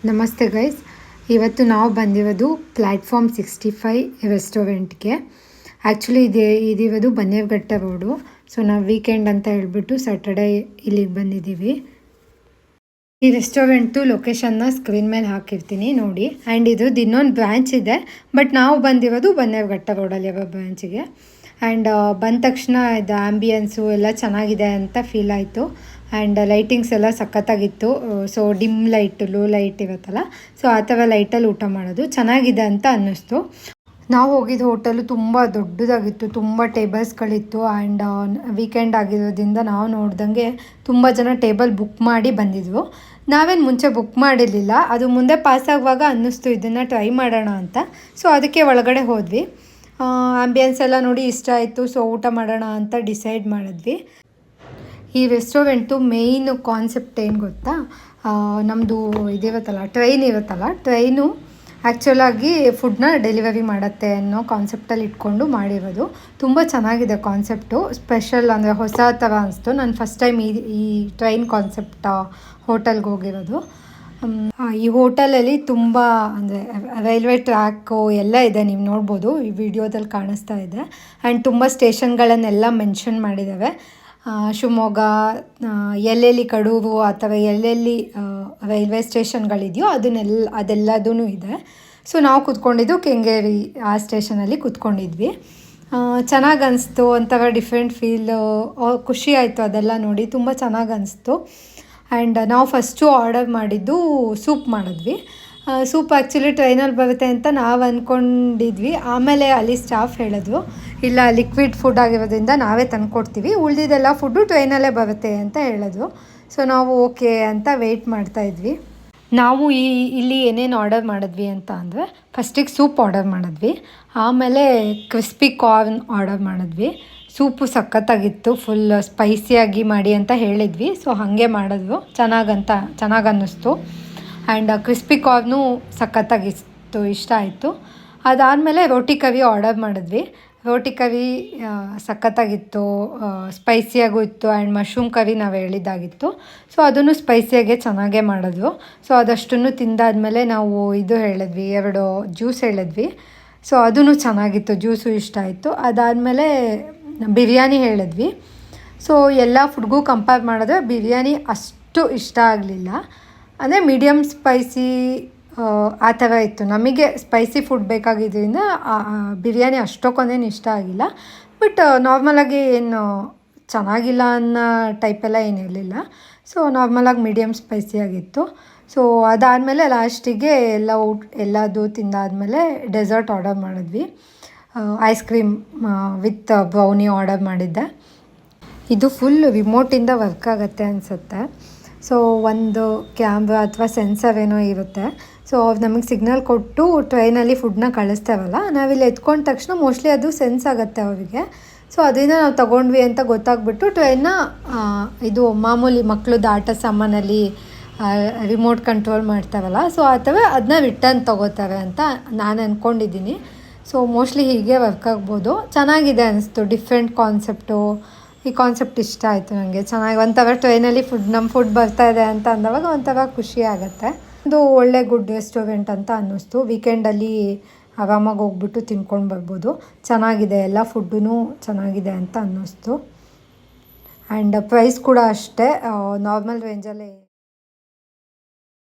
ನಮಸ್ತೆ ಗೈಸ್, ಇವತ್ತು ನಾವು ಬಂದಿರೋದು ಪ್ಲ್ಯಾಟ್ಫಾರ್ಮ್ 65 ರೆಸ್ಟೋರೆಂಟ್ಗೆ. ಆ್ಯಕ್ಚುಲಿ ಇದಿರೋದು ಬನ್ನೇರುಘಟ್ಟ ರೋಡು. ಸೊ ನಾವು ವೀಕೆಂಡ್ ಅಂತ ಹೇಳ್ಬಿಟ್ಟು ಸ್ಯಾಟರ್ಡೇ ಇಲ್ಲಿಗೆ ಬಂದಿದ್ದೀವಿ. ಈ ರೆಸ್ಟೋರೆಂಟು ಲೊಕೇಶನ್ನ ಸ್ಕ್ರೀನ್ ಮೇಲೆ ಹಾಕಿರ್ತೀನಿ ನೋಡಿ. ಆ್ಯಂಡ್ ಇದು ಇನ್ನೊಂದು ಬ್ರ್ಯಾಂಚ್ ಇದೆ, ಬಟ್ ನಾವು ಬಂದಿರೋದು ಬನ್ನೇರುಘಟ್ಟ ರೋಡಲ್ಲಿರೋ ಬ್ರ್ಯಾಂಚಿಗೆ. ಆ್ಯಂಡ್ ಬಂದ ತಕ್ಷಣ ಇದು ಆ್ಯಂಬಿಯನ್ಸು ಎಲ್ಲ ಚೆನ್ನಾಗಿದೆ ಅಂತ ಫೀಲ್ ಆಯಿತು. ಆ್ಯಂಡ್ ಲೈಟಿಂಗ್ಸ್ ಎಲ್ಲ ಸಖತ್ತಾಗಿತ್ತು. So dim light, low light ಇರುತ್ತಲ್ಲ, ಸೊ ಆ ಥರ ಲೈಟಲ್ಲಿ ಊಟ ಮಾಡೋದು ಚೆನ್ನಾಗಿದೆ ಅಂತ ಅನ್ನಿಸ್ತು. ನಾವು ಹೋಗಿದ್ದ ಹೋಟೆಲು ತುಂಬ ದೊಡ್ಡದಾಗಿತ್ತು, ತುಂಬ ಟೇಬಲ್ಸ್ಗಳಿತ್ತು. ಆ್ಯಂಡ್ ವೀಕೆಂಡ್ ಆಗಿರೋದ್ರಿಂದ ನಾವು ನೋಡ್ದಂಗೆ ತುಂಬ ಜನ ಟೇಬಲ್ ಬುಕ್ ಮಾಡಿ ಬಂದಿದ್ವು. ನಾವೇನು ಮುಂಚೆ ಬುಕ್ ಮಾಡಿರಲಿಲ್ಲ, ಅದು ಮುಂದೆ ಪಾಸ್ ಆಗುವಾಗ ಅನ್ನಿಸ್ತು ಇದನ್ನು ಟ್ರೈ ಮಾಡೋಣ ಅಂತ. ಸೊ ಅದಕ್ಕೆ ಒಳಗಡೆ ಹೋದ್ವಿ. ಆ್ಯಂಬಿಯನ್ಸ್ ಎಲ್ಲ ನೋಡಿ ಇಷ್ಟ ಆಯಿತು. ಸೊ ಊಟ ಮಾಡೋಣ ಅಂತ ಡಿಸೈಡ್ ಮಾಡಿದ್ವಿ. ಈ ರೆಸ್ಟೋರೆಂಟು ಮೇಯ್ನು ಕಾನ್ಸೆಪ್ಟ್ ಏನು ಗೊತ್ತಾ, ನಮ್ಮದು ಇದಿರುತ್ತಲ್ಲ ಟ್ರೈನು ಆ್ಯಕ್ಚುಲಾಗಿ ಫುಡ್ನ ಡೆಲಿವರಿ ಮಾಡುತ್ತೆ ಅನ್ನೋ ಕಾನ್ಸೆಪ್ಟಲ್ಲಿ ಇಟ್ಕೊಂಡು ಮಾಡಿರೋದು. ತುಂಬ ಚೆನ್ನಾಗಿದೆ ಕಾನ್ಸೆಪ್ಟು, ಸ್ಪೆಷಲ್ ಅಂದರೆ ಹೊಸ ಥರ ಅನಿಸ್ತು. ನಾನು ಫಸ್ಟ್ ಟೈಮ್ ಈ ಟ್ರೈನ್ ಕಾನ್ಸೆಪ್ಟ್ ಹೋಟೆಲ್ಗೆ ಹೋಗಿರೋದು. ಈ ಹೋಟೆಲಲ್ಲಿ ತುಂಬ ಅಂದರೆ ರೈಲ್ವೆ ಟ್ರ್ಯಾಕು ಎಲ್ಲ ಇದೆ, ನೀವು ನೋಡ್ಬೋದು, ಈ ವಿಡಿಯೋದಲ್ಲಿ ಕಾಣಿಸ್ತಾ ಇದೆ. ಆ್ಯಂಡ್ ತುಂಬ ಸ್ಟೇಷನ್ಗಳನ್ನೆಲ್ಲ ಮೆನ್ಷನ್ ಮಾಡಿದ್ದಾವೆ. ಶಿವಮೊಗ್ಗ, ಎಲ್ಲೆಲ್ಲಿ ಕಡೂರು ಅಥವಾ ಎಲ್ಲೆಲ್ಲಿ ರೈಲ್ವೆ ಸ್ಟೇಷನ್ಗಳಿದೆಯೋ ಅದೆಲ್ಲದೂ ಇದೆ. ಸೊ ನಾವು ಕೂತ್ಕೊಂಡಿದ್ದು ಕೆಂಗೇರಿ ಆ ಸ್ಟೇಷನಲ್ಲಿ ಕೂತ್ಕೊಂಡಿದ್ವಿ. ಚೆನ್ನಾಗಿ ಅನಿಸ್ತು, ಒಂಥರ ಡಿಫ್ರೆಂಟ್ ಫೀಲು, ಖುಷಿ ಆಯಿತು ಅದೆಲ್ಲ ನೋಡಿ, ತುಂಬ ಚೆನ್ನಾಗಿ ಅನಿಸ್ತು. ಆ್ಯಂಡ್ ನಾವು ಫಸ್ಟು ಆರ್ಡರ್ ಮಾಡಿದ್ದು ಸೂಪ್ ಮಾಡಿದ್ವಿ. ಸೂಪ್ ಆ್ಯಕ್ಚುಲಿ ಟ್ರೈನಲ್ಲಿ ಬರುತ್ತೆ ಅಂತ ನಾವು ಅಂದ್ಕೊಂಡಿದ್ವಿ. ಆಮೇಲೆ ಅಲ್ಲಿ ಸ್ಟಾಫ್ ಹೇಳಿದ್ರು, ಇಲ್ಲ ಲಿಕ್ವಿಡ್ ಫುಡ್ ಆಗಿರೋದ್ರಿಂದ ನಾವೇ ತಂದುಕೊಡ್ತೀವಿ, ಉಳಿದಿದ್ದೆಲ್ಲ ಫುಡ್ಡು ಟ್ರೈನಲ್ಲೇ ಬರುತ್ತೆ ಅಂತ ಹೇಳಿದ್ರು. ಸೊ ನಾವು ಓಕೆ ಅಂತ ವೆಯ್ಟ್ ಮಾಡ್ತಾಯಿದ್ವಿ. ನಾವು ಇಲ್ಲಿ ಏನೇನು ಆರ್ಡರ್ ಮಾಡಿದ್ವಿ ಅಂತ ಅಂದರೆ, ಫಸ್ಟಿಗೆ ಸೂಪ್ ಆರ್ಡರ್ ಮಾಡಿದ್ವಿ, ಆಮೇಲೆ ಕ್ರಿಸ್ಪಿ ಕಾರ್ನ್ ಆರ್ಡರ್ ಮಾಡಿದ್ವಿ. ಸೂಪು ಸಖತ್ತಾಗಿತ್ತು, ಫುಲ್ ಸ್ಪೈಸಿಯಾಗಿ ಮಾಡಿ ಅಂತ ಹೇಳಿದ್ವಿ. ಸೊ ಹಾಗೆ ಮಾಡಿದ್ವು, ಚೆನ್ನಾಗಿ ಅನ್ನಿಸ್ತು. ಆ್ಯಂಡ್ ಕ್ರಿಸ್ಪಿ ಕಾರ್ನು ಸಖತ್ತಾಗಿತ್ತು, ಇಷ್ಟ ಆಯಿತು. ಅದಾದಮೇಲೆ ರೋಟಿ ಕರಿ ಆರ್ಡರ್ ಮಾಡಿದ್ವಿ. ರೋಟಿ ಕರಿ ಸಖತ್ತಾಗಿತ್ತು, ಸ್ಪೈಸಿಯಾಗೂ ಇತ್ತು. ಆ್ಯಂಡ್ ಮಶ್ರೂಮ್ ಕರಿ ನಾವು ಹೇಳಿದ್ದಾಗಿತ್ತು. ಸೊ ಅದನ್ನು ಸ್ಪೈಸಿಯಾಗೆ ಚೆನ್ನಾಗೇ ಮಾಡಿದ್ವು. ಸೊ ಅದಷ್ಟನ್ನು ತಿಂದಾದ್ಮೇಲೆ ನಾವು ಇದು ಹೇಳಿದ್ವಿ, 2 ಜ್ಯೂಸ್ ಹೇಳಿದ್ವಿ. ಸೊ ಅದೂ ಚೆನ್ನಾಗಿತ್ತು, ಜ್ಯೂಸು ಇಷ್ಟ ಆಯಿತು. ಅದಾದಮೇಲೆ ಬಿರಿಯಾನಿ ಹೇಳಿದ್ವಿ. ಸೊ ಎಲ್ಲ ಫುಡ್ಗೂ ಕಂಪೇರ್ ಮಾಡಿದ್ರೆ ಬಿರಿಯಾನಿ ಅಷ್ಟು ಇಷ್ಟ ಆಗಲಿಲ್ಲ. ಅಂದರೆ ಮೀಡಿಯಮ್ ಸ್ಪೈಸಿ ಆ ಥರ ಇತ್ತು. ನಮಗೆ ಸ್ಪೈಸಿ ಫುಡ್ ಬೇಕಾಗಿದ್ದರಿಂದ ಬಿರಿಯಾನಿ ಅಷ್ಟೊಂದೇನು ಇಷ್ಟ ಆಗಿಲ್ಲ. ಬಟ್ ನಾರ್ಮಲಾಗಿ ಏನು ಚೆನ್ನಾಗಿಲ್ಲ ಅನ್ನೋ ಟೈಪೆಲ್ಲ ಏನಿರಲಿಲ್ಲ. ಸೊ ನಾರ್ಮಲಾಗಿ ಮೀಡಿಯಮ್ ಸ್ಪೈಸಿಯಾಗಿತ್ತು. ಸೊ ಅದಾದಮೇಲೆ ಲಾಸ್ಟಿಗೆ ಎಲ್ಲದು ತಿಂದಾದಮೇಲೆ ಡೆಸರ್ಟ್ ಆರ್ಡರ್ ಮಾಡಿದ್ವಿ. Ice cream with brownie order ಮಾಡಿದ್ದೆ. ಇದು ಫುಲ್ ರಿಮೋಟಿಂದ ವರ್ಕ್ ಆಗುತ್ತೆ ಅನಿಸುತ್ತೆ. ಸೊ ಒಂದು ಕ್ಯಾಮ್ರಾ ಅಥವಾ ಸೆನ್ಸರ್ ಏನೋ ಇರುತ್ತೆ. ಸೊ ಅವ್ರು ನಮಗೆ ಸಿಗ್ನಲ್ ಕೊಟ್ಟು ಟ್ರೈನಲ್ಲಿ ಫುಡ್ನ ಕಳಿಸ್ತಾರಲ್ಲ, ನಾವಿಲ್ಲಿ ಎತ್ಕೊಂಡ ತಕ್ಷಣ ಮೋಸ್ಟ್ಲಿ ಅದು ಸೆನ್ಸ್ ಆಗುತ್ತೆ ಅವರಿಗೆ. ಸೊ ಅದರಿಂದ ನಾವು ತೊಗೊಂಡ್ವಿ ಅಂತ ಗೊತ್ತಾಗ್ಬಿಟ್ಟು ಟ್ರೈನ್ನ ಇದು ಮಾಮೂಲಿ ಮಕ್ಕಳದ್ದು ಆಟ ಸಾಮಾನಲ್ಲಿ ರಿಮೋಟ್ ಕಂಟ್ರೋಲ್ ಮಾಡ್ತಾರಲ್ಲ, ಸೊ ಆ ಥರ ಅದನ್ನ ರಿಟರ್ನ್ ತೊಗೋತಾರೆ ಅಂತ ನಾನು ಅಂದ್ಕೊಂಡಿದ್ದೀನಿ. ಸೊ ಮೋಸ್ಟ್ಲಿ ಹೀಗೆ ವರ್ಕ್ ಆಗ್ಬೋದು. ಚೆನ್ನಾಗಿದೆ ಅನಿಸ್ತು, ಡಿಫ್ರೆಂಟ್ ಕಾನ್ಸೆಪ್ಟು. ಈ ಕಾನ್ಸೆಪ್ಟ್ ಇಷ್ಟ ಆಯಿತು ನನಗೆ. ಚೆನ್ನಾಗಿ ಒಂಥರ ಟ್ರೈನಲ್ಲಿ ನಮ್ಮ ಫುಡ್ ಬರ್ತಾಯಿದೆ ಅಂತ ಅಂದವಾಗ ಒಂಥರ ಖುಷಿ ಆಗುತ್ತೆ. ಒಂದು ಒಳ್ಳೆ ಗುಡ್ ರೆಸ್ಟೋರೆಂಟ್ ಅಂತ ಅನ್ನಿಸ್ತು. ವೀಕೆಂಡಲ್ಲಿ ಆರಾಮಾಗಿ ಹೋಗ್ಬಿಟ್ಟು ತಿನ್ಕೊಂಡು ಬರ್ಬೋದು. ಚೆನ್ನಾಗಿದೆ, ಎಲ್ಲ ಫುಡ್ಡೂ ಚೆನ್ನಾಗಿದೆ ಅಂತ ಅನ್ನಿಸ್ತು. ಆ್ಯಂಡ್ ಪ್ರೈಸ್ ಕೂಡ ಅಷ್ಟೇ ನಾರ್ಮಲ್ ರೇಂಜಲ್ಲೇ